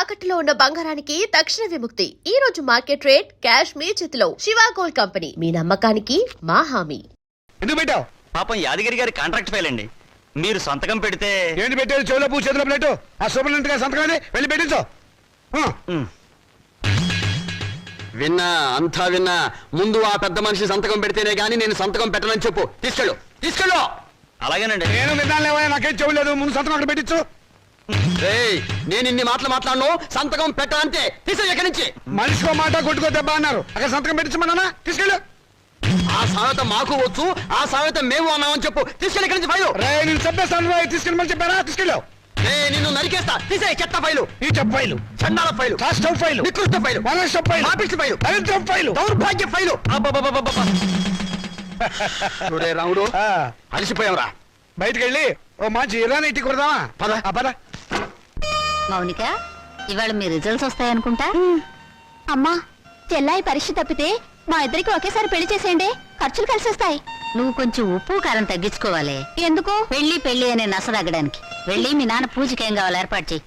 తాకట్టులో ఉన్న బంగారానికి తక్షణ విముక్తి. ఈ రోజు మార్కెట్ రేట్ క్యాష్ మీ చేతిలో. శివ గోల్డ్ కంపెనీ, మీ నమ్మకానికి మా హామీ. ఎందుకు పెట్టావు? పాపం యాదగిరి గారి కాంట్రాక్ట్ ఫైల్ అండి. మీరు సంతకం పెడితే ఏంటి పెట్టేది? చెవులో పూ చేతిలో ప్లేటు. ఆ సూపరింటెండెంట్ గారి సంతకం వెళ్ళి పెట్టించు. విన్నా, అంతా విన్నా. ముందు ఆ పెద్ద మనిషి సంతకం పెడితేనే గానీ నేను సంతకం పెట్టనని చెప్పు. తీసుకెళ్ళు. అలాగేనండి. నేను విన్నాను లేవా, నాకేం చెవు లేదు. ముందు సంతకం అక్కడ పెట్టించు. నేను ఇన్ని మాటలు మాట్లాడను, సంతకం పెట్టనంతే. తీసుకెళ్ళి ఎక్కడి నుంచి. మనిషికో మాట కొట్టుకో దెబ్బ అన్నారు. అక్కడ సంతకం పెట్టించమన్నా తీసుకెళ్ళు. ఆ సామెత మాకు వచ్చు, ఆ సామెత మేము అన్నామని చెప్పు. తీసుకెళ్ళి ఎక్కడి నుంచి ఫైలు. నేను చెప్పేస్తాను, తీసుకెళ్ళమని చెప్పారా? తీసుకెళ్ళు. నిన్ను నరికేస్తా. తీసే చెత్త ఫైలు, ఈ చెప్ ఫైలు, చండాల ఫైలు, కాస్టవ్ ఫైలు, నికృష్ట ఫైలు, వనస్టవ్ ఫైలు, పాపిష్టి ఫైలు, దరిద్రం ఫైలు, దౌర్భాగ్య ఫైలు. చూడే రాముడు, అలసిపోయావురా. బయటికి వెళ్ళి ఓ మంచి ఇరానీ టీ కొడదామా? పద. మౌనిక, ఇవాళ మీ రిజల్ట్స్ వస్తాయనుకుంటా. అమ్మా, చెల్లాయి పరీక్ష తప్పితే మా ఇద్దరికి ఒకేసారి పెళ్లి చేసేయండి. ఖర్చులు కలిసి వస్తాయి. నువ్వు కొంచెం ఉప్పు కారం తగ్గించుకోవాలి. ఎందుకు? పెళ్లి అనే నసదగ్గడానికి. వెళ్ళి మీ నాన్న పూజకి ఏం కావాలి ఏర్పాటు చెయ్యి.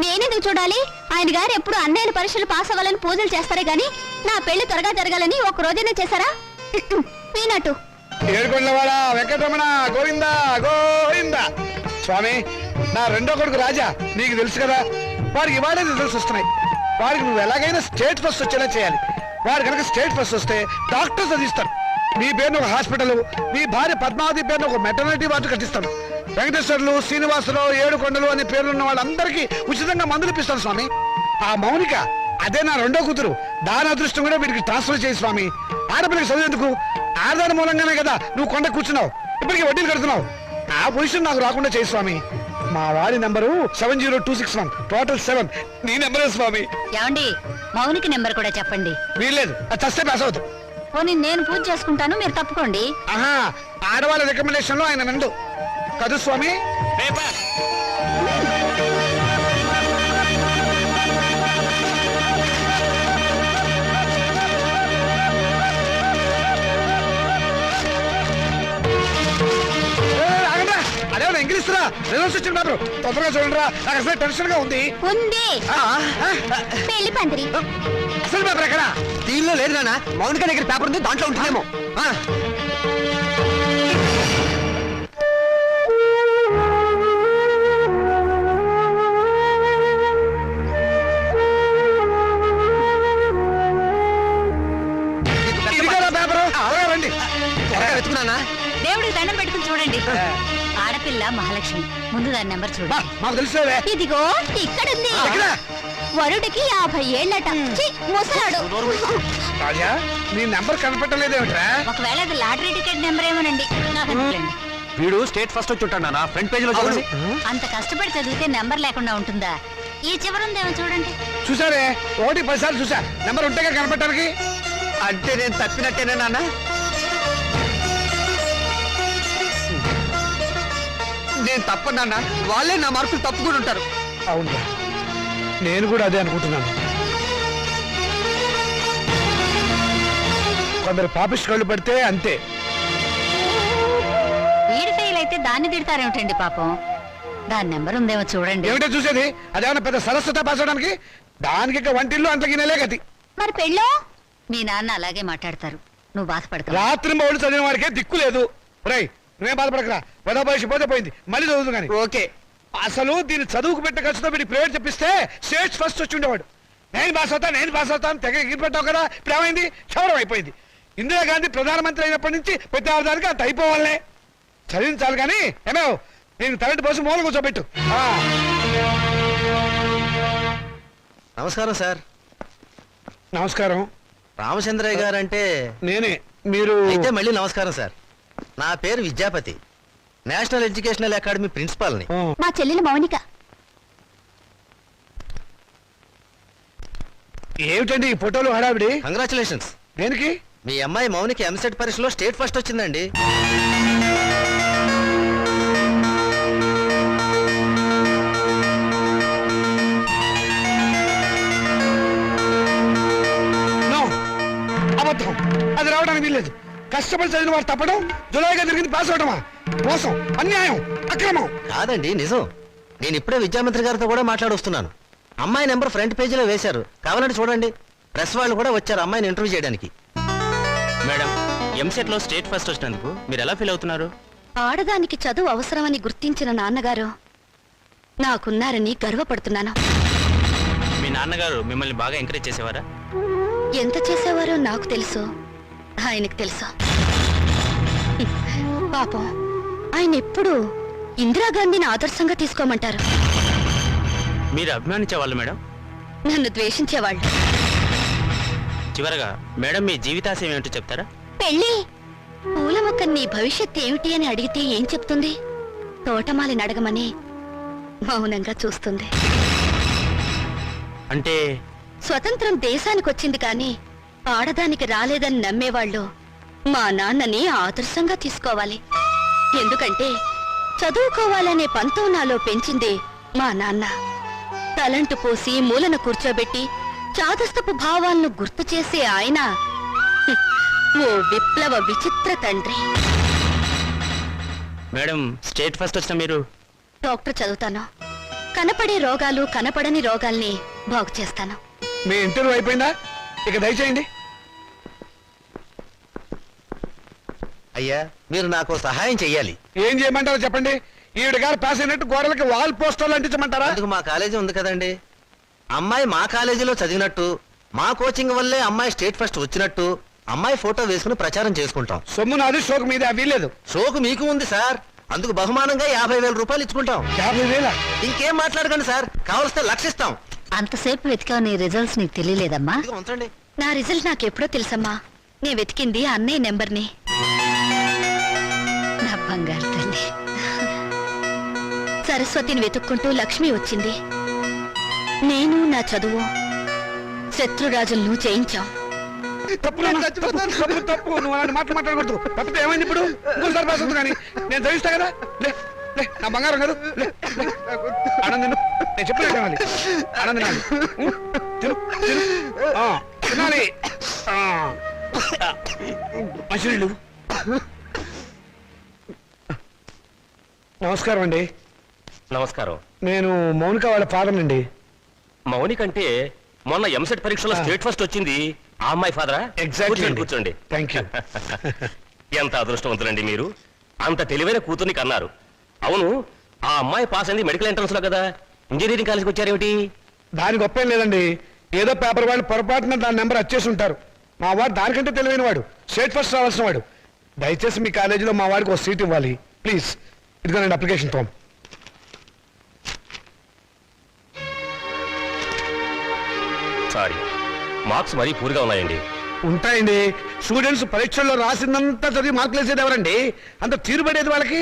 నేనెందుకు చూడాలి? ఆయన గారు ఎప్పుడు అన్నయ్యల పరీక్షలు పాస్ అవ్వాలని పూజలు చేస్తారే గాని నా పెళ్లి త్వరగా జరగాలని ఒక రోజైనా చేశారా? మీనట్టు ఏడుకొండలవాడ వెంకటరమణ గోవిందా గోవిందా. స్వామి, నా రెండో కొడుకు రాజా, నీకు తెలుసు కదా, వాడికి ఇవాళ రిజల్ట్స్ వస్తున్నాయి. వాడికి నువ్వు ఎలాగైనా స్టేట్ ఫస్ట్ వచ్చేలా చేయాలి. వాడు కనుక స్టేట్ ఫస్ట్ వస్తే డాక్టర్స్ చదివిస్తారు. నీ పేరును ఒక హాస్పిటల్, నీ భార్య పద్మావతి పేరును ఒక మెటర్నిటీ వార్డు కట్టిస్తాను. వెంకటేశ్వర్లు, శ్రీనివాసులు, ఏడుకొండలు అనే పేర్లున్న వాళ్ళందరికీ ఉచితంగా మందులు ఇప్పిస్తాను స్వామి. ఆ మౌనిక, అదే నా రెండో కూతురు, దాని అదృష్టం కూడా వీడికి ట్రాన్స్ఫర్ చేయి స్వామి. ఆడపిల్లకి చదివేందుకు ఆధార మూలంగానే కదా నువ్వు కొండ కూర్చున్నావు, ఇప్పటికీ వడ్డీలు కడుతున్నావు. ఆ పొజిషన్ నాకు రాకుండా చేయి స్వామి. మా వాడి నెంబరు 70261, టోటల్ 7. నీ నెంబరే స్వామి. ఏమండి, మౌనికి నెంబర్ కూడా చెప్పండి. వీల్లేదు, అది చస్తే పాస్ అవుతు. పోనీ నేను పూజ చేసుకుంటాను, మీరు తప్పుకోండి. ఆహా, ఆడవాళ్ళ రికమెండేషన్ లో ఆయన నందు కదు స్వామి. అదేమన్నా ఇంగ్లీష్ రా, రిజల్ట్స్ వచ్చిన పేపర్ తొందరగా చూడండి రా. నాకు అసలు టెన్షన్ గా ఉంది. పెళ్లి పందిరి అసలు పేపర్ ఎక్కడ? దీనిలో లేదు నాన్న, మౌనిక దగ్గర పేపర్ ఉంది, దాంట్లో ఉంటుందేమో. రండి, వెతుకున్నానా? దేవుడికి దండం పెట్టుకుని చూడండి. ఆడపిల్ల మహాలక్ష్మి, ముందు దాని నెంబర్ చూడండి. మాకు తెలుసులే. ఇదిగో ఇక్కడుంది. వరుడికి 50 ఏళ్ళట. ముసలాడు. రాజా, నీ నెంబర్ కనపడలేదేమిట్రా? ఒకవేళ అది లాటరీ టికెట్ నెంబర్ ఏమోనండి, నాకు అనుకోండి. వీడు స్టేట్ ఫస్ట్ వచ్చి ఉంటాడు నాన్న. ఫ్రంట్ పేజ్ లో చూడండి. అంత కష్టపడి చదివితే నెంబర్ లేకుండా ఉంటుందా? ఈ చివరుందేమో చూడండి. చూసారే, 1 10 సార్లు చూసా. నెంబర్ ఉంటేగా కనపడటానికి. అంటే నేను తప్పినట్టేనా నాన్న? నేను తప్పనన్నా, వాళ్ళే నా మార్కులు తప్పుకుని ఉంటారు. అవును, నేను కూడా అదే అనుకుంటున్నాను. కొందరు పాపిస్ట్ కళ్ళు పడితే అంతే. వీడి ఫెయిల్ అయితే దాన్ని తిడతారేమిటండి పాపం. దాని నెంబర్ ఉందేమో చూడండి. ఏమిటో చూసేది? అదేమన్నా పెద్ద సరస్వత పాస్ అవడానికి? దానికి ఇక వంటిల్లు అంతకి నెలే గతి. మరి పెళ్ళో మీ నాన్న అలాగే మాట్లాడతారు, నువ్వు బాధపడతావు. రాత్రి బౌళ్ళు చదివిన వాడికే దిక్కు లేదు. రై, నువ్వేం బాధపడకరా. వదోబోసి పోతే పోయింది, మళ్ళీ చదువుతు కానీ. ఓకే. అసలు దీన్ని చదువుకు పెట్టే ఖర్చుతో వీడి ప్రైవేట్ చెప్పిస్తే స్టేట్ ఫస్ట్ వచ్చి ఉండేవాడు. నేను పాస్ అవుతాను తెగ ఎగిరిపెట్టావు కదా. ఇప్పుడు ఏమైంది? క్షవరం అయిపోయింది. ఇందిరాగాంధీ ప్రధానమంత్రి అయినప్పటి నుంచి ప్రతి ఆధారికి అంత అయిపోవాలనే. చదివించాలి కానీ ఏమో నేను తరటి పోసి మూల కూర్చోబెట్టు. నమస్కారం సార్. నమస్కారం. రామచంద్రయ్య గారు అంటే నేనే. మీరు అయితే మళ్ళీ నమస్కారం సార్. నా పేరు విద్యాపతి, నేషనల్ ఎడ్యుకేషనల్ అకాడమీ ప్రిన్సిపాల్ని. మా చెల్లెలు మౌనిక. ఏమిటండి ఈ ఫోటోలు హడావిడి? కంగ్రాచులేషన్స్. దేనికి? మీ అమ్మాయి మౌనికి ఎంసెట్ పరీక్షలో స్టేట్ ఫస్ట్ వచ్చిందండి. అబద్ధం, అది రావడానికి వీల్లేదు. కష్టపడి చదివిన వాడు తప్పడం, జులైగా జరిగింది పాస్ అవడమా? మోసం, అన్యాయం, అక్రమం. కాదండి, నిజం. నేను ఇప్పుడే విద్యామంత్రి గారితో కూడా మాట్లాడొస్తున్నాను. అమ్మాయి నెంబర్ ఫ్రంట్ పేజీలో వేశారు, కావాలంటే చూడండి. ప్రెస్ వాళ్ళు కూడా వచ్చారు అమ్మాయిని ఇంటర్వ్యూ చేయడానికి. మేడం ఎంసెట్ లో స్టేట్ ఫస్ట్ వచ్చినందుకు మీరు ఎలా ఫీల్ అవుతున్నారు? ఆడదానికి చదువు అవసరమని గుర్తించిన నాన్నగారు నాకున్నారని గర్వపడుతున్నాను. మీ నాన్నగారు మిమ్మల్ని బాగా ఎంకరేజ్ చేసేవారా? ఎంత చేసేవారో నాకు తెలుసు, ఆయనకు తెలుసు. పాపం ఆయన ఎప్పుడు ఇందిరాగాంధీని ఆదర్శంగా తీసుకోమంటారు. మీరు అభిమానించేవాళ్ళు మేడం? నన్ను ద్వేషించేవాళ్ళు. చివరగా మేడం మీ జీవితాశయం ఏమిటో చెప్తారా? పెళ్ళి. పూల మొక్క నీ భవిష్యత్ ఏమిటి అని అడిగితే ఏం చెప్తుంది? తోటమాలిని అడగమని మౌనంగా చూస్తుంది. అంటే స్వతంత్రం దేశానికి వచ్చింది కానీ ఆడదానికి రాలేదని నమ్మేవాళ్ళు మా నాన్నని ఆదర్శంగా తీసుకోవాలి. ఎందుకంటే చదువుకోవాలనే పంతం నాలో పెంచింది మా నాన్న. తలంటు పోసి మూలన కూర్చోబెట్టి చాదస్తపు భావాలను గుర్తు చేసే ఆయన ఓ విప్లవ విచిత్ర తండ్రి. మేడం స్టేట్ ఫస్ట్ వచ్చిన మీరు డాక్టర్ చదువుతాను. కనపడే రోగాలు కనపడని రోగాల్ని బాగు చేస్తాను. మీ ఇంటర్వ్యూ అయిపోయిందా? ఇక దయచేయండి. అయ్యా, మీరు నాకు సహాయం చెయ్యాలి. ఏం చేయమంటారో చెప్పండి. ఈవిడ గారు పాస్ అయినట్టు గోడలకి వాల్ పోస్టర్లు అంటించమంటారా? అందుకు మా కాలేజీ ఉంది కదండి. అమ్మాయి మా కాలేజీలో చదివినట్టు, మా కోచింగ్ వల్లే అమ్మాయి స్టేట్ ఫస్ట్ వచ్చినట్టు అమ్మాయి ఫోటో వేసుకుని ప్రచారం చేసుకుంటాం. సొమ్ము నాది, షోకు మీద వీల్లేదు. షోకు మీకు ఉంది సార్, అందుకు బహుమానంగా 50,000 రూపాయలు ఇచ్చుకుంటాం. 50,000? ఇంకేం మాట్లాడకండి సార్, కావలిస్తే లక్షిస్తాం. అంతసేపు వెతికావు, నీ రిజల్ట్స్ నీకు తెలియలేదమ్మా? ఇదిగో ఉంచండి. నా రిజల్ట్ నాకెప్పుడో తెలుసమ్మా. నేను వెతికింది అన్నయ్య నెంబర్ని. నా బంగారు తల్లి. సరస్వతిని వెతుక్కుంటూ లక్ష్మి వచ్చింది. నేను నా చదువు శత్రురాజులను జయించాం. తప్పు నువ్వు అలాంటి మాటలు మాట్లాడకూడదు. తప్పితే ఏమైంది ఇప్పుడు? ఇంకోసారి పాస్ అవుతుంది కానీ నేను చదివిస్తా కదా. లే లే, నా బంగారం కాదు. లే లే. ఆనంద్ నేను చెప్పినట్టు వినాలి. ఆనంద్ నాది. తిను తిను. తినాలి. మంచినీళ్ళు. నమస్కారం అండి. నమస్కారం. నేను మౌనిక వాళ్ళ ఫాదర్ అండి. మౌనిక అంటే మొన్న ఎంసెట్ పరీక్షలో స్టేట్ ఫస్ట్ వచ్చింది ఆ అమ్మాయి ఫాదరా? ఎగ్జాక్ట్లీ. కూర్చోండి. Thank you. ఎంత అదృష్టవంతులండి మీరు, అంత తెలివైన కూతుర్ని కన్నారు. అవును, ఆ అమ్మాయి పాస్ అయింది మెడికల్ ఎంట్రన్స్ లో కదా, ఇంజనీరింగ్ కాలేజ్కి వచ్చారేమిటి? దాని గొప్ప ఏం లేదండి. ఏదో పేపర్ వాళ్ళు పొరపాటున దాని నెంబర్ వచ్చేసి ఉంటారు. మా వాడు దానికంటే తెలివైన వాడు, స్టేట్ ఫస్ట్ రావాల్సిన వాడు. దయచేసి మీ కాలేజీలో మా వాడికి ఒక సీట్ ఇవ్వాలి ప్లీజ్. ఇదిగోనండి అప్లికేషన్ ఫామ్. సారీ, మార్క్స్ మరీ పూర్గా ఉన్నాయండి. ఉంటాయండి. స్టూడెంట్స్ పరీక్షల్లో రాసిందంతా చదివి మార్కులు వేసేది ఎవరండి? అంత తీరుబడేది వాళ్ళకి.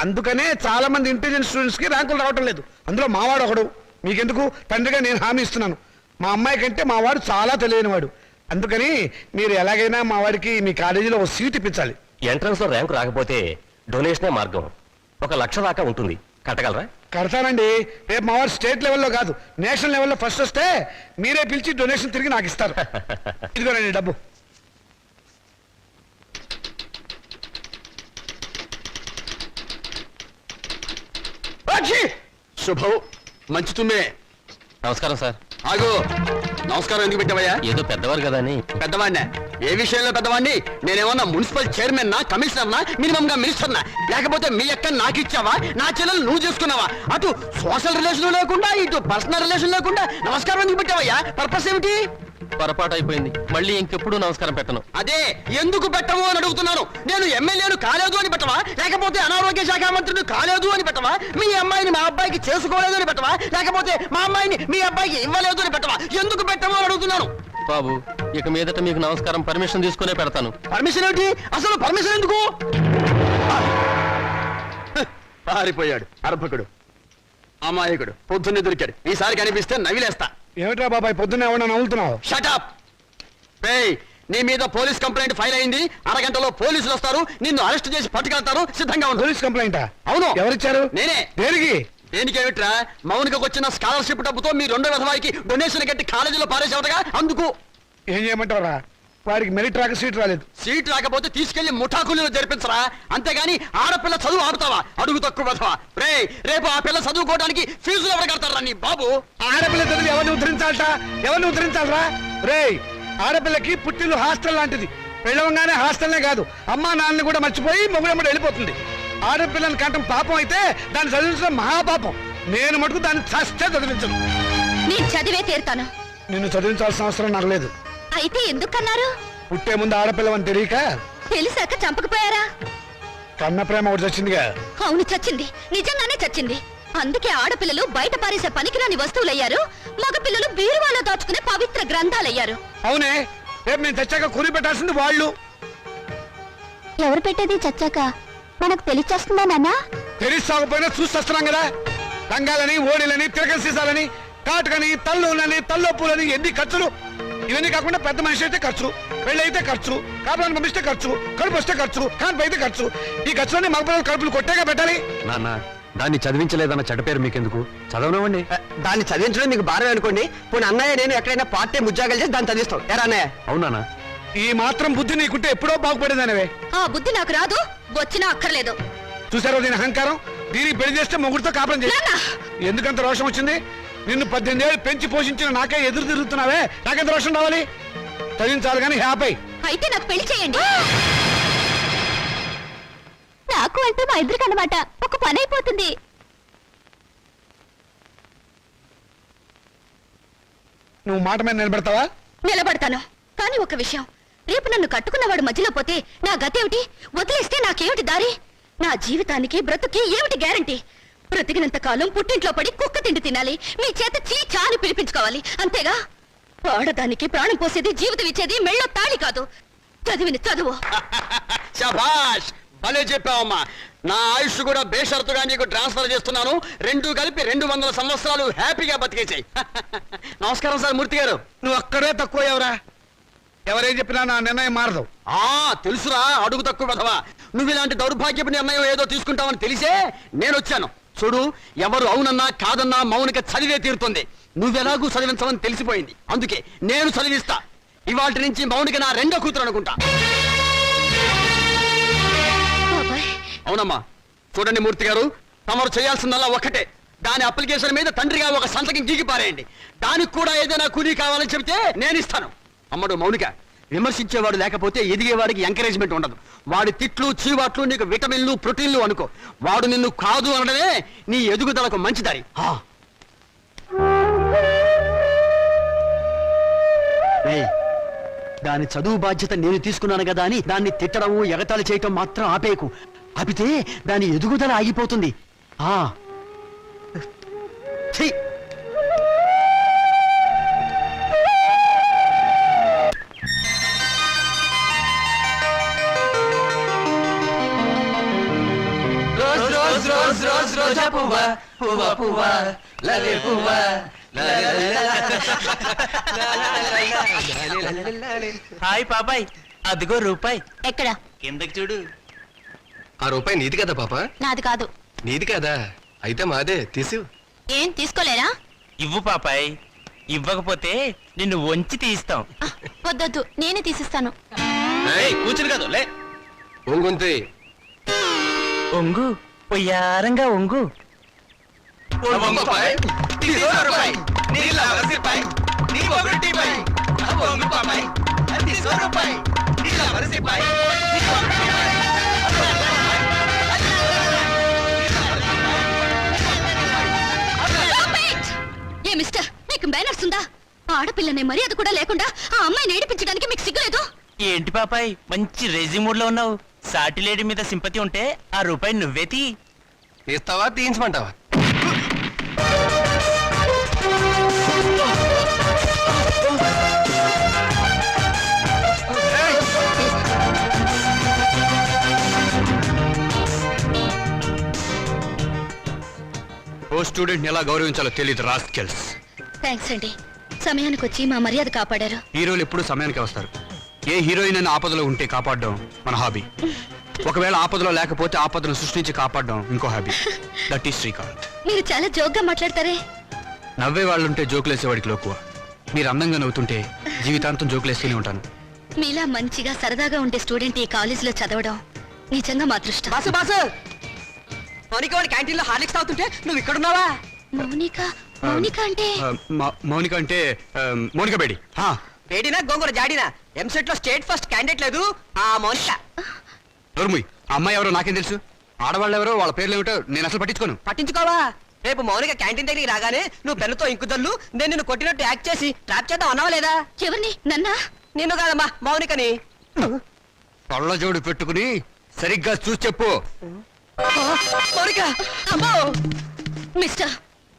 అందుకనే చాలా మంది ఇంటెలిజెంట్ స్టూడెంట్స్ కి ర్యాంకులు రావటం లేదు. అందులో మావాడు ఒకడు. మీకెందుకు, తండ్రిగా నేను హామీ ఇస్తున్నాను. మా అమ్మాయి కంటే మా వాడు చాలా తెలియనివాడు. అందుకని మీరు ఎలాగైనా మా వాడికి మీ కాలేజీలో ఒక సీట్ ఇప్పించాలి. ఎంట్రన్స్ లో ర్యాంకు రాకపోతే డొనేషనే మార్గం. 1,00,000 దాకా ఉంటుంది, కట్టగలరా? కడతానండి. రేపు మా వాడు స్టేట్ లెవెల్లో కాదు, నేషనల్ లెవెల్లో ఫస్ట్ వస్తే మీరే పిలిచి డొనేషన్ తిరిగి నాకు ఇస్తారు. ఇదిగోనండి డబ్బు. శుభం. మంచి తుమ్మే. నమస్కారం సార్. ఆగు. నమస్కారం ఎందుకు పెట్టావయ్యా? ఏదో పెద్దవారు కదా అని. పెద్దవాడినా? ఏ విషయంలో పెద్దవాడిని? నేనేమన్నా మున్సిపల్ చైర్మన్ నా, కమిషనర్ నా, మినిమం గా మినిస్టర్ నా? లేకపోతే మీ అక్క నాకు ఇచ్చావా, నా చెల్లెలు నువ్వు చేసుకున్నావా? అటు సోషల్ రిలేషన్ లేకుండా, ఇటు పర్సనల్ రిలేషన్ లేకుండా నమస్కారం ఎందుకు పెట్టావయ్యా? పర్పస్ ఏమిటి? పొరపాటు అయిపోయింది, మళ్ళీ ఇంకెప్పుడు నమస్కారం పెట్టను. అదే ఎందుకు పెట్టవు అని అడుగుతున్నాను. నేను ఎమ్మెల్యేను కాలేదు అని పెట్టవా, లేకపోతే అనారోగ్య శాఖ మంత్రిని కాలేదు అని పెట్టవా, మీ అమ్మాయిని మా అబ్బాయికి చేసుకోలేదు అని పెట్టవా, లేకపోతే మా అమ్మాయిని మీ అబ్బాయికి ఇవ్వలేదు అని పెట్టవా? ఎందుకు పెట్టవు అని అడుగుతున్నాను. బాబు, ఇక మీదట మీకు నమస్కారం పర్మిషన్ తీసుకునే పెడతాను. పర్మిషన్ ఏమిటి? అసలు పర్మిషన్ ఎందుకు? పారిపోయాడు అర్భకుడు, అమాయకుడు. పొద్దున్నే దొరికాడు. ఈసారి కనిపిస్తే నవిలేస్తా. ఏమిట్రా బాబాయ్ పొద్దున్న ఏమన్నా నవ్వుతున్నావు? షటప్. నీ మీద పోలీస్ కంప్లైంట్ ఫైల్ అయింది. అరగంటలో పోలీసులు వస్తారు, నిన్ను అరెస్ట్ చేసి పట్టుకెళ్తారు. సిద్ధంగా ఉంది. పోలీస్ కంప్లైంటా? అవును. ఎవరిచ్చారు? నేనే. దేనికి? దేనికేమిట్రా, మౌనికకు వచ్చిన స్కాలర్షిప్ డబ్బుతో మీ రెండో విధవాయికి డొనేషన్ కట్టి కాలేజీలో పారేసేవటగా. అందుకు ఏం చేయమంటారా? వాడికి మెరిట్ రాక సీట్ రాలేదు. సీట్ రాకపోతే తీసుకెళ్లి ముఠాకులు జరిపించరా, అంతేగాని ఆడపిల్ల చదువు ఆపుతావా? అడుగు తక్కువ బతవా రే. రేపు ఆ పిల్ల చదువుకోవడానికి ఫీజులు ఎవరు కడతారా నీ బాబు? ఆడపిల్ల చదివి ఎవరిని ఉద్ధరించాలట? ఎవరిని ఉద్ధరించాలరా? రేయ్, ఆడపిల్లకి పుట్టిల్లు హాస్టల్ లాంటిది. పెళ్ళవంగానే హాస్టల్నే కాదు, అమ్మా నాన్నని కూడా మర్చిపోయి మొగుడమ్మడు వెళ్ళిపోతుంది. ఆడపిల్లని కంటం పాపం అయితే దాన్ని చదివించడం మహాపాపం. నేను మటుకు దాన్ని చస్తే చదివించను. నేను చదివే తీరుతాను. నిన్ను చదివించాల్సిన అవసరం నాకు లేదు. అయితే ఎందుకన్నారు? పుట్టే ముందు ఆడపిల్లవని తెలియక తెలిసాక చంపకపోయారా? కన్న ప్రేమ ఒకటి వచ్చిందిగా. అవును, చచ్చింది. నిజంగానే చచ్చింది. అందుకే ఆడపిల్లలు బయట పారేసే పనికిరాని వస్తువులయ్యారు, మగపిల్లలు బీరువాలో దాచుకునే పవిత్ర గ్రంథాలయ్యారు. అవునే, రేపు నేను చచ్చాక కూలి పెట్టాల్సింది వాళ్ళు. ఎవరు పెట్టేది చచ్చాక మనకు తెలిచేస్తుందా నాన్న? తెలిసి సాగుపోయినా చూసి వస్తున్నాం కదా. రంగాలని, ఓడిలని, తిరగ సీసాలని, కాటుకని, తల్లులని, తల్లొప్పులని, ఎన్ని ఖర్చులు. ఇవన్నీ కాకుండా పెద్ద మనిషి అయితే ఖర్చు, పెళ్ళి అయితే ఖర్చు, కాపురాన్ని పంపిస్తే ఖర్చు, కడుపు వస్తే ఖర్చు, కాన్పు అయితే ఖర్చు. ఈ ఖర్చులన్నీ మగపిల్లలు కడుపులు కొట్టేగా పెట్టాలి. నాన్న, దాన్ని చదివించలేదన్న చెడ్డ పేరు మీకెందుకు? చదవనివ్వండి. దాన్ని చదివించడం మీకు భారం అనుకోండి. పోనీ అన్నయ్య నేను ఎక్కడైనా పార్ట్ టైం ఉద్యోగాలు చేసి దాన్ని చదివిస్తాం. ఎరా అన్నయ్య? అవునా? ఈ మాత్రం బుద్ధి నీకుంటే ఎప్పుడో బాగుపడేదానివే. ఆ బుద్ధి నాకు రాదు, వచ్చినా అక్కర్లేదు. చూసారో దీని అహంకారం? దీనికి పెళ్లి చేస్తే మొగుడితో కాపురం చేసి నాన్న! ఎందుకంత రోషం వచ్చింది? నిన్ను 18 ఏళ్ళు పెంచి పోషించిన నాకే ఎదురు తిరుగుతున్నావే, నాకెంత రోషం రావాలి? చదివించాలి కానీ హ్యాపీ. అయితే నాకు పెళ్లి చేయండి. నాకు అంటే మా ఇద్దరికి అన్నమాట ఒక పని అయిపోతుంది. నువ్వు మాట మీద నిలబెడతావా? నిలబడతాను, కానీ ఒక విషయం. రేపు నన్ను కట్టుకున్నవాడు మధ్యలో పోతే నా గతేమిటి? వదిలేస్తే నాకేమిటి దారి? నా జీవితానికి బ్రతుకి ఏమిటి గ్యారంటీ? బ్రతికినంత కాలం పుట్టింట్లో పడి కుక్క తిండి తినాలి, మీ చేత చీచా అని పిలిపించుకోవాలి, అంతేగా? ఆడదానికి ప్రాణం పోసేది, జీవితం ఇచ్చేది మెళ్ళో తాళి కాదు, చదివిన చదువు. శభాష్, భలే చెప్పావమ్మా. నా ఆయుష్ కూడా బేషరతుగా నీకు ట్రాన్స్ఫర్ చేస్తున్నాను. రెండు కలిపి 200 సంవత్సరాలు హ్యాపీగా బతికేసాయి. నమస్కారం సార్ మూర్తి గారు. నువ్వు అక్కడే తక్కువ ఎవరా? ఎవరేం చెప్పినా నా నిర్ణయం మారదు. తెలుసురా, అడుగు తక్కువ కదవా. నువ్వు ఇలాంటి దౌర్భాగ్యపు నిర్ణయం ఏదో తీసుకుంటావని తెలిసే నేను వచ్చాను. చూడు, ఎవరు అవునన్నా కాదన్నా మౌనిక చదివే తీరుతుంది. నువ్వెలాగూ చదివించమని తెలిసిపోయింది, అందుకే నేను చదివిస్తా. ఇవాటి నుంచి మౌనిక నా రెండో కూతురు అనుకుంటా. అవునమ్మా. చూడండి మూర్తి గారు, తమరు చేయాల్సిందల్లా ఒక్కటే. దాని అప్లికేషన్ మీద తండ్రిగా ఒక సంతకం గీకి పారేయండి. దానికి కూడా ఏదైనా కూలీ కావాలని చెబితే నేను ఇస్తాను. అమ్మడు మౌనిక, విమర్శించేవాడు లేకపోతే ఎదిగేవాడికి ఎంకరేజ్మెంట్ ఉండదు. వాడి తిట్లు, చీవాట్లు నీకు విటమిన్లు, ప్రోటీన్లు అనుకో. వాడు నిన్ను కాదు అనడమే నీ ఎదుగుదలకు మంచి దారి. దాని చదువు బాధ్యత నేను తీసుకున్నాను కదా అని దాన్ని తిట్టడం, ఎగతాళి చేయటం మాత్రం ఆపేయకు. ఆపితే దాని ఎదుగుదల ఆగిపోతుంది. ఛీ! రోజా పువ్వా పువ్వా పువ్వా లలే పువ్వా. హాయ్ పాపాయ్, అదిగో రూపాయి. ఎక్కడ? కిందకి చూడు. ఆ రూపాయి నీది కదా పాప? నాది కాదు. నీది కదా? అయితే మాదే, తీసు. ఏం తీసుకోలేరా? ఇవ్వు పాపాయ్, ఇవ్వకపోతే నిన్ను వంచి తీస్తాం. వద్దొద్దు, నేనే తీసిస్తాను. కూర్చుని కాదు లే. ఒంగుంతి. ఒంగు, పొయ్యారంగా ఒంగు. ఏ మిస్టర్, మీకు మేనర్స్ ఉందా? ఆడపిల్లనే మర్యాద కూడా లేకుండా ఆ అమ్మాయిని ఏడిపించడానికి మీకు సిగ్గులేదు? ఏంటి పాపాయ్, మంచి రెజ్యూమూడ్ లో ఉన్నావు. సాటి లేడీ మీద సింపతి ఉంటే ఆ రూపాయి నువ్వే తీ. తీస్తావా, తీయించమంటావా? ఓ స్టూడెంట్ ఎలా గౌరవించాలో తెలియదు రాస్కెల్స్. థ్యాంక్స్ అండి, సమయానికి వచ్చి మా మర్యాద కాపాడారు. హీరోలు ఎప్పుడు సమయానికి వస్తారు. ఏ హీరోయిన్ అయినా ఆపదలో ఉంటే కాపాడడం మన హాబీ. ఒకవేళ ఆపదలో లేకపోతే ఆపదను సృష్టించి కాపాడడం ఇంకో హాబీ. That is Srikanth. మీరు చాలా జోక్గా మాట్లాడతారే. నవ్వే వాళ్ళుంటే జోకులేసేవాడికి లోకువ. మీరు అందంగా నవ్వుతుంటే జీవితాంతం జోకులేస్తూనే ఉంటాను. మీలా మంచిగా సరదాగా ఉండే స్టూడెంట్ ఈ కాలేజీలో చదవడం నిజంగా మా అదృష్టం. బాసు బాసు మౌనిక వాడి క్యాంటీన్ లో హార్లిక్స్ తాగుతుంటే నువ్వు ఇక్కడున్నావా? మౌనిక మౌనిక అంటే మౌనిక అంటే మౌనిక బేడి వేడినా గోంగూర జాడినా ఎంసెట్ లో స్టేట్ ఫస్ట్ క్యాండిడేట్ లేదు ఆ మౌనిక. నోర్ముయ్, ఆ అమ్మాయి ఎవరో నాకేం తెలుసు? ఆడవాళ్ళు ఎవరో వాళ్ళ పేర్లు ఏమిటో నేను అసలు పట్టించుకోను. పట్టించుకోవా? రేపు మౌనిక క్యాంటీన్ దగ్గరికి రాగానే నువ్వు పెన్నుతో ఇంకుదల్లు నేను నిన్ను కొట్టినట్టు యాక్ట్ చేసి ట్రాప్ చేద్దాం అన్నావా లేదా? ఎవరిని? నన్నా? నిన్ను కాదమ్మా మౌనికని. కళ్ళజోడు పెట్టుకుని సరిగ్గా చూసి చెప్పు. మౌనిక అమ్మో! మిస్టర్,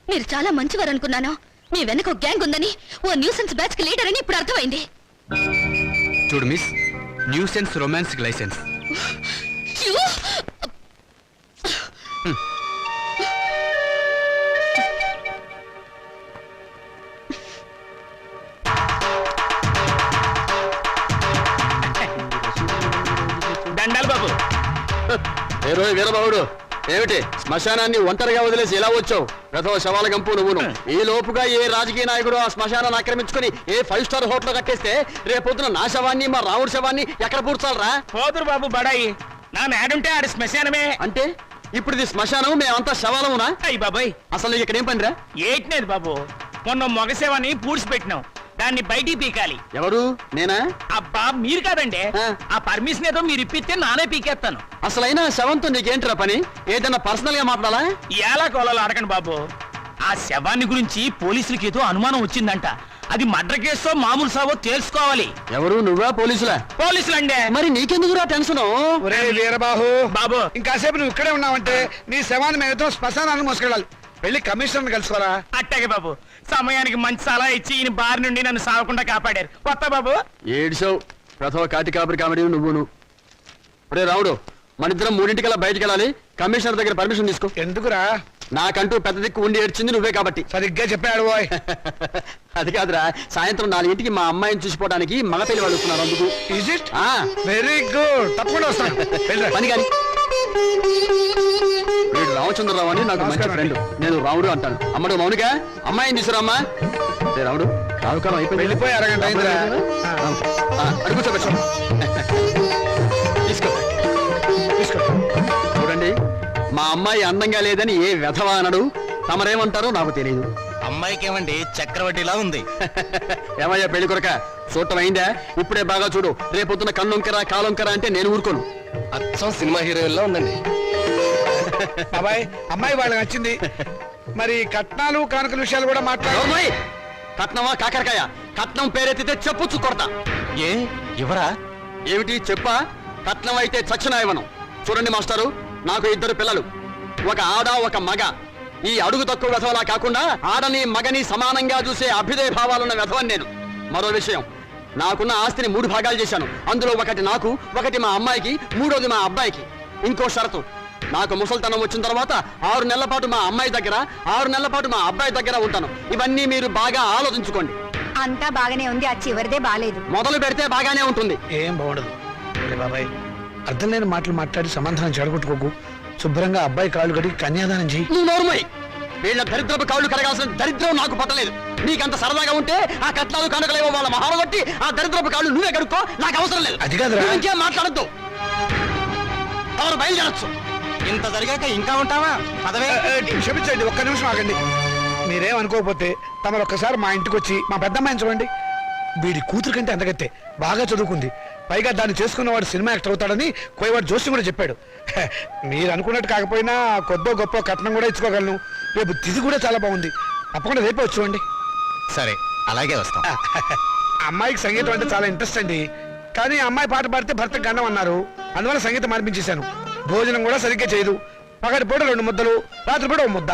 మీరు చాలా మంచివారు అనుకున్నాను. మీ వెనక ఒక గ్యాంగ్ ఉందని, ఓ న్యూసెన్స్ బ్యాచ్ కి లీడర్ అని ఇప్పుడు అర్థమైంది. చూడు miss, nuisance romance license. You? దండాలు బాబు. ఏరో వీరబాబుడు, ఏమిటి శ్మశానాన్ని ఒంటరిగా వదిలేసి ఎలా వచ్చావు? రథో శవాల గంపు నువ్వును. ఈ లోపుగా ఏ రాజకీయ నాయకుడు ఆ శ్మశానాన్ని ఆక్రమించుకుని ఏ 5 స్టార్ హోటల్ కట్టేస్తే రేపొద్దున నా శవాన్ని మా రావుడి శవాన్ని ఎక్కడ పూడ్చాలరా? పోదురు బాబు బడాయి. నా మేడుంటే ఆడి శ్మశానమే. అంటే ఇప్పుడు ఇది శ్మశానం, మేమంతా శవాలమునా? అయ్యి బాబాయ్, అసలు నీకు ఇక్కడ ఏం పనిరా? ఏట్లేదు బాబు. మొన్న మొగసేవని పూడ్చిపెట్టినాం, దాన్ని బయటికి పీకాలి. ఎవరు? నేనా? అబ్బా మీరు కాదండి. ఆ. ఆ పర్మిషన్ ఏదో మీరు ఇప్పిస్తే నానే పీకేస్తాను. అసలైన శవంతో నీకేంటిరా పని? ఏదైనా పర్సనల్ గా మాట్లాడాలా? ఎలా కోలాలో అడగండి బాబు. ఆ శవాన్ని గురించి పోలీసులకి ఏదో అనుమానం వచ్చిందంట. అది మర్డర్ కేసో మామూలు సావో తెలుసుకోవాలి. ఎవరు? నువ్వా పోలీసులా? పోలీసులండే. మరి నీకెందుకురా టెన్షన్? ఒరే వీరబాహు, బాబు. ఇంకాసేపు నువ్వు ఇక్కడే ఉన్నావంటే నీ శవాన్ని మేమతో శ్మశానాన్ని మోసుకెళ్ళాలి. వెళ్ళి కమిషనర్ కలుసుకోరా. అట్టాగే బాబు. సమయానికి మంచి సలహా ఇచ్చి ఈయన బారి నుండి నన్ను సాగకుండా కాపాడారు. కొత్త బాబు. ఏడ్చావు. ప్రథమ కాటి కాపరి కామెడీ నువ్వును. ఒరే రావుడు, మనిద్దరం 3:00కల్లా బయటికి వెళ్ళాలి. కమిషనర్ దగ్గర పర్మిషన్ తీసుకో. ఎందుకురా? నాకంటూ పెద్ద దిక్కు ఉండి ఏడ్చింది నువ్వే కాబట్టి. సరిగ్గా చెప్పాడు బాయ్. అది కాదురా, సాయంత్రం 4:00కి మా అమ్మాయిని చూసిపోవడానికి మగ పెళ్లి వాళ్ళు వస్తున్నారు. అందుకు ఈజ్ ఇట్? ఆ, వెరీ గుడ్. తప్పకుండా వస్తాను. వెళ్ళరా. పని కాని. వీడు రామచంద్రరావు అని నాకు మంచి నమస్కారం ఫ్రెండ్. నేను రావుడు అంటాను. అమ్మడు మౌనిక, అమ్మాయిని తీసుకురామ్మా. రే రావుడు, రావుకాలం అయిపోయింది. వెళ్ళిపోయి అరగంట అయిందిరా. అడుగు కూర్చోబెట్టు. తీసుకో తీసుకో. చూడండి, మా అమ్మాయి అందంగా లేదని ఏ వెధవా అనడు. తమరేమంటారో నాకు తెలియదు. అమ్మాయికి ఏమండి చక్రవడ్డీలా ఉంది. ఏమయ్యా పెళ్లి కొరక, చూడటం అయిందా? ఇప్పుడే బాగా చూడు. రేపొద్దున కన్నొంకరా కాలొంకరా అంటే నేను ఊరుకోను. అచ్చం సినిమా హీరోయిన్లా ఉందండి. బాబాయ్, అమ్మాయి వాళ్ళకి నచ్చింది. మరి కట్నాలు కానుకల విషయాలు కూడా మాట్లాడు. ఓయ్! కట్నమా కాకరకాయ? కట్నం పేరెత్తితే చెప్పుచ్చు కొడతా. ఏ ఎవరా? ఏమిటి చెప్పా? కట్నం అయితే చచ్చిన ఇవ్వను. చూడండి మాస్టారు, నాకు 2 పిల్లలు, ఒక ఆడ ఒక మగ. ఈ అడుగు తక్కువ వెధవలా కాకుండా ఆడని మగని సమానంగా చూసే అభ్యుదయ భావాలున్న వెధవని నేను. మరో విషయం, నాకున్న ఆస్తిని 3 భాగాలు చేశాను. అందులో ఒకటి నాకు, ఒకటి మా అమ్మాయికి, 3వది మా అబ్బాయికి. ఇంకో షరతు, నాకు ముసల్తనం వచ్చిన తర్వాత 6 నెలల పాటు మా అమ్మాయి దగ్గర, 6 నెలల పాటు మా అబ్బాయి దగ్గర ఉంటాను. ఇవన్నీ మీరు బాగా ఆలోచించుకోండి. అంతా బాగానే ఉంది, ఆ చివరిదే బాలేదు. మొదలు పెడితే బాగానే ఉంటుంది. ఏం బాగుండదు. ఒరే బాబాయ్, అర్థం లేని మాటలు మాట్లాడి సమాధానం చెడగొట్టుకోకు. శుభ్రంగా అబ్బాయి కాళ్ళు కడిగి కన్యాదానం చెయ్యి. నువ్వు నోరుమోయ్. వీళ్ళ దరిద్రపు కాళ్ళు కడగాల్సిన దరిద్రం నాకు పట్టలేదు. నీకంత సరదాగా ఉంటే ఆ కట్నాలు కనుకలేవో వాళ్ళ మహాలు బట్టి ఆ దరిద్రపు కాళ్ళు నువ్వే కడుక్కో. నాకు అవసరం లేదు. అది కాదురా. నువ్వు ఇంకేం మాట్లాడద్దు. ఎవరు బయలుదేరచ్చు. ఇంత జరిగాక ఇంకా ఉంటావా? పదవే. క్షమించండి, ఒక్క నిమిషం ఆగండి. మీరేం అనుకోకపోతే తమరు ఒక్కసారి మా ఇంటికి వచ్చి మా పెద్దమ్మాయిని చూడండి. వీడి కూతురు కంటే అంతగత్తే, బాగా చదువుకుంది. పైగా దాన్ని చేసుకున్నవాడు సినిమా యాక్టర్ అవుతాడని కోయవాడు జోషి కూడా చెప్పాడు. మీరు అనుకున్నట్టు కాకపోయినా కొద్దో గొప్ప కట్నం కూడా ఇచ్చుకోగలను. రేపు తిథి కూడా చాలా బాగుంది. తప్పకుండా రేపే వచ్చి చూడండి. సరే, అలాగే వస్తాం. అమ్మాయికి సంగీతం అంటే చాలా ఇంట్రెస్ట్ అండి. కానీ అమ్మాయి పాట పాడితే భర్తకు గండం అన్నారు. అందువల్ల సంగీతం మార్పించేశాను. భోజనం కూడా సరిగ్గా చేయదు. పగటి పూట 2 ముద్దలు, రాత్రి పూట 1 ముద్ద.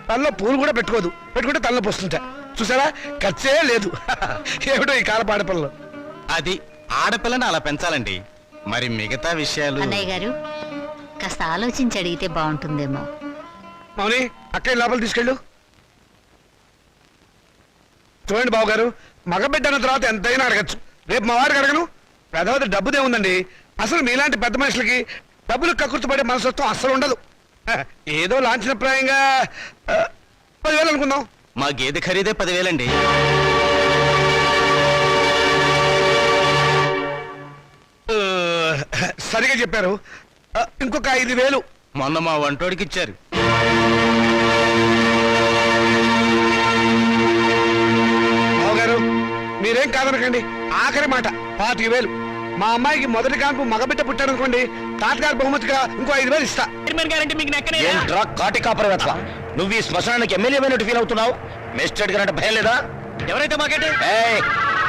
తనలో పూలు కూడా పెట్టుకోదు. పెట్టుకుంటే తనలో పోస్తుంటా. చూసారా, ఖర్చే లేదు. ఏమిటో ఈ కాల పాడపల్లలో. అది ఆడపిల్లని అలా పెంచాలండి. మరి మిగతా విషయాలు అన్నయ్య గారు, కాస్త ఆలోచించి అడిగితే బాగుంటుందేమో. మౌని, అక్కయ్య లోపల తీసుకెళ్ళు. చూడండి బాబు గారు, మగబిడ్డ అన్న తర్వాత ఎంతైనా అడగచ్చు. రేపు మా వాడికి అడగను. పెద్దవారి డబ్బుదే ఉందండి. అసలు మీలాంటి పెద్ద మనుషులకి డబ్బులు కక్కుర్తిపడే మనసత్వం అస్సలు ఉండదు. ఏదో లాంఛనప్రాయంగా 10,000 అనుకుందాం. మా గేదె ఖరీదే 10,000 అండి. సరిగా చెప్పారు. ఇంకొక 5,000. మొన్న మా వంటోడికి ఇచ్చారు. బావగారు మీరేం కాదనకండి. ఆఖరి మాట 25,000. మా అమ్మాయికి మొదటి కాన్పు మగబిడ్డ పుట్టాడనుకోండి, తాతగారి బహుమతిగా ఇంకో 5,000 ఇస్తా. చైర్మన్ గారంటే మీకు నెక్కనే ఏంట్రా కాటి కాపర వెతవ? నువ్వు ఈ శ్మశానానికి ఎమ్మెల్యే అయినట్టు ఫీల్ అవుతున్నావు? మెస్టెడ్ గారంటే భయం లేదా? ఎవరైతే మాకంటే ఏయ్,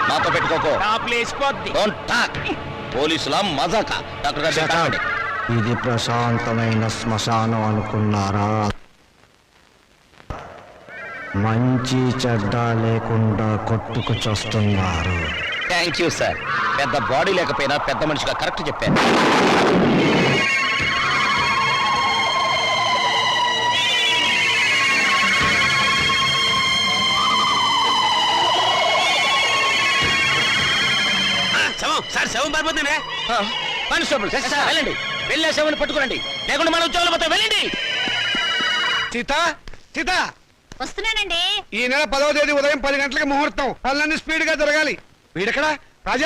నాతో పెట్టుకోకో. నా ప్లేస్ పోద్ది. Don't talk. పోలీసుల మజాక. డాక్టర్ గారు చెప్పండి. ఇది ప్రశాంతమైన శ్మశానం అనుకున్నారా? మంచి చెడ్డ లేకుండా కొట్టుకు చస్తున్నారు. Thank you sir. పెద్ద బాడీ లేకపోయినా పెద్ద మనిషిగా కరెక్ట్ చెప్పాను. శవం సార్, శవం పారిపోతుందే. కానిస్టేబుల్ వెళ్ళండి, వెళ్ళే శవాన్ని పట్టుకురండి, లేకుండా మన ఉద్యోగాలు పోతే వెళ్ళండి. సీత సీత, వస్తున్నానండి. ఈ నెల 10వ తేదీ ఉదయం 10 గంటలకు ముహూర్తం. పనులన్నీ స్పీడ్ గా జరగాలి. వీడెక్కడ? రాజా